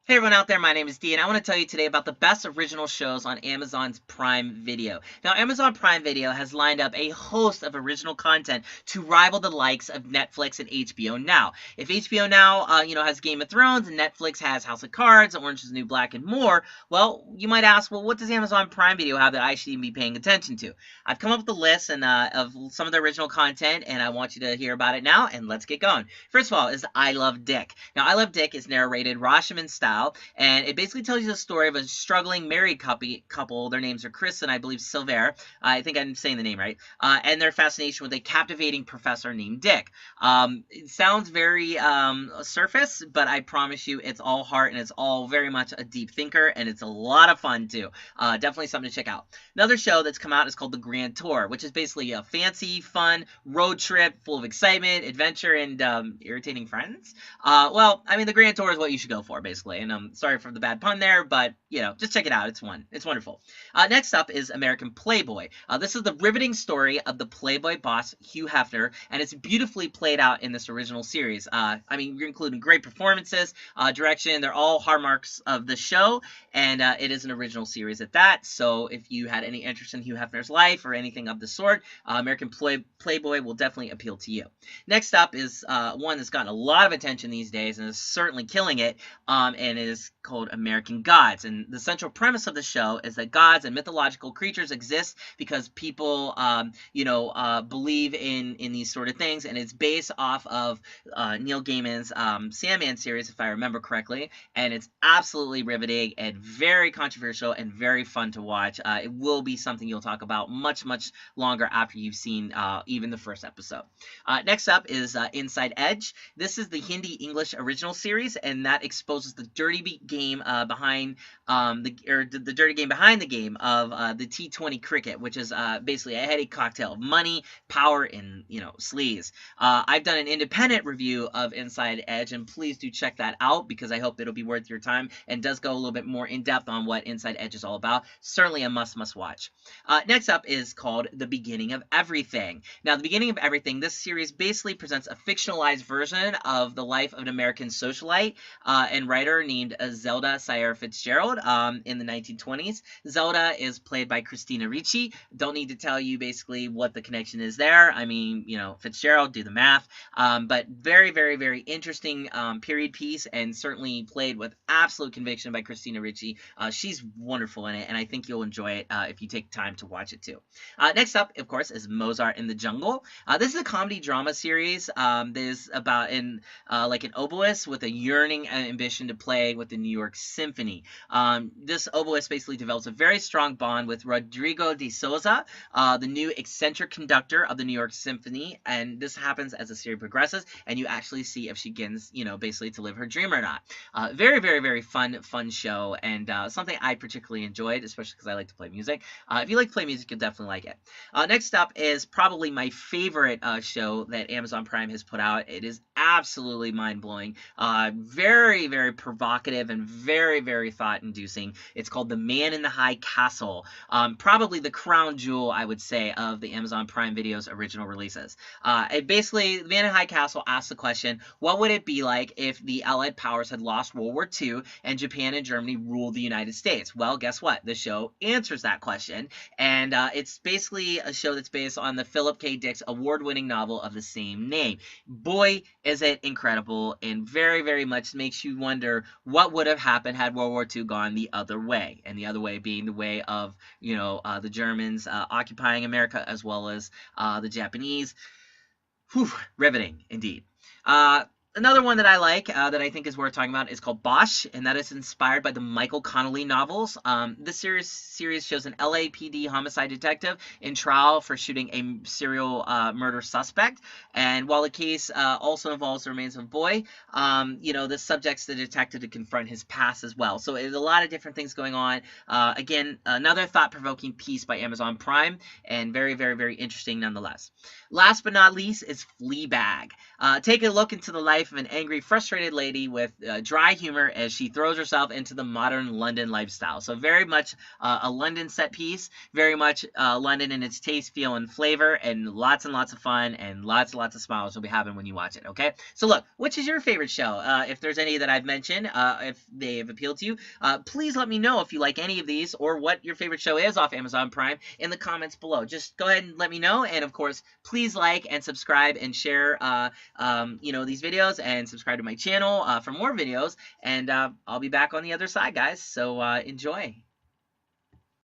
Hey everyone out there, my name is Dee, and I want to tell you today about the best original shows on Amazon's Prime Video. Now, Amazon Prime Video has lined up a host of original content to rival the likes of Netflix and HBO Now. If HBO Now, has Game of Thrones, and Netflix has House of Cards, Orange is the New Black, and more, well, you might ask, well, what does Amazon Prime Video have that I should even be paying attention to? I've come up with a list of some of the original content, and I want you to hear about it now, and let's get going. First of all is I Love Dick. Now, I Love Dick is narrated Rashomon style, and it basically tells you the story of a struggling married couple. Their names are Chris and I believe Silver. I think I'm saying the name right. And their fascination with a captivating professor named Dick. It sounds very surface, but I promise you it's all heart and it's all very much a deep thinker, and it's a lot of fun too. Definitely something to check out. Another show that's come out is called The Grand Tour, which is basically a fancy, fun road trip full of excitement, adventure, and irritating friends. The Grand Tour is what you should go for, basically. And I'm sorry for the bad pun there, but, just check it out. It's fun. It's wonderful. Next up is American Playboy. This is the riveting story of the Playboy boss, Hugh Hefner, and it's beautifully played out in this original series. You're including great performances, direction. They're all hallmarks of the show, and it is an original series at that. So if you had any interest in Hugh Hefner's life or anything of the sort, American Playboy will definitely appeal to you. Next up is one that's gotten a lot of attention these days and is certainly killing it, and is called American Gods. And the central premise of the show is that gods and mythological creatures exist because people, believe in these sort of things, and it's based off of Neil Gaiman's Sandman series, if I remember correctly, and it's absolutely riveting and very controversial and very fun to watch. It will be something you'll talk about much, much longer after you've seen even the first episode. Next up is Inside Edge. This is the Hindi-English original series, and that exposes the dirty game behind the dirty game behind the game of the T20 cricket, which is basically a heady cocktail of money, power, and sleaze. I've done an independent review of Inside Edge, and please do check that out because I hope it'll be worth your time and does go a little bit more in depth on what Inside Edge is all about. Certainly a must watch. Next up is called The Beginning of Everything. Now, The Beginning of Everything, this series basically presents a fictionalized version of the life of an American socialite and writer named Zelda Sayer Fitzgerald in the 1920s. Zelda is played by Christina Ricci. Don't need to tell you basically what the connection is there. Fitzgerald, do the math. But very, very, very interesting period piece, and certainly played with absolute conviction by Christina Ricci. She's wonderful in it, and I think you'll enjoy it if you take time to watch it too. Next up, of course, is Mozart in the Jungle. This is a comedy drama series. There's about an oboist with a yearning ambition to play with the New York Symphony. This oboist basically develops a very strong bond with Rodrigo de Souza, the new eccentric conductor of the New York Symphony, and this happens as the series progresses, and you actually see if she begins, basically to live her dream or not. Very, very, very fun show, and something I particularly enjoyed, especially because I like to play music. If you like to play music, you'll definitely like it. Next up is probably my favorite show that Amazon Prime has put out. It is absolutely mind-blowing, very, very provocative, and very, very thought-inducing. It's called The Man in the High Castle, probably the crown jewel, I would say, of the Amazon Prime Video's original releases. The Man in the High Castle asks the question, what would it be like if the Allied powers had lost World War II and Japan and Germany ruled the United States? Well, guess what? The show answers that question, and it's basically a show that's based on the Philip K. Dick's award-winning novel of the same name. Boy, is it incredible, and very, very much makes you wonder what would have happened had World War II gone the other way, and the other way being the way of, the Germans occupying America as well as the Japanese. Whew, riveting indeed. Another one that I like, that I think is worth talking about, is called Bosch, and that is inspired by the Michael Connelly novels. This series shows an LAPD homicide detective in trial for shooting a serial murder suspect, and while the case also involves the remains of a boy, this subjects the detective to confront his past as well. So there's a lot of different things going on. Again, another thought-provoking piece by Amazon Prime, and very, very, very interesting nonetheless. Last but not least is Fleabag. Take a look into the life life of an angry, frustrated lady with dry humor as she throws herself into the modern London lifestyle. So very much a London set piece, very much London in its taste, feel, and flavor, and lots of fun, and lots of smiles will be happening when you watch it, okay? So look, which is your favorite show? If there's any that I've mentioned, if they have appealed to you, please let me know if you like any of these or what your favorite show is off Amazon Prime in the comments below. Just go ahead and let me know, and of course, please like and subscribe and share, you know, these videos, and subscribe to my channel for more videos, and I'll be back on the other side, guys, so enjoy.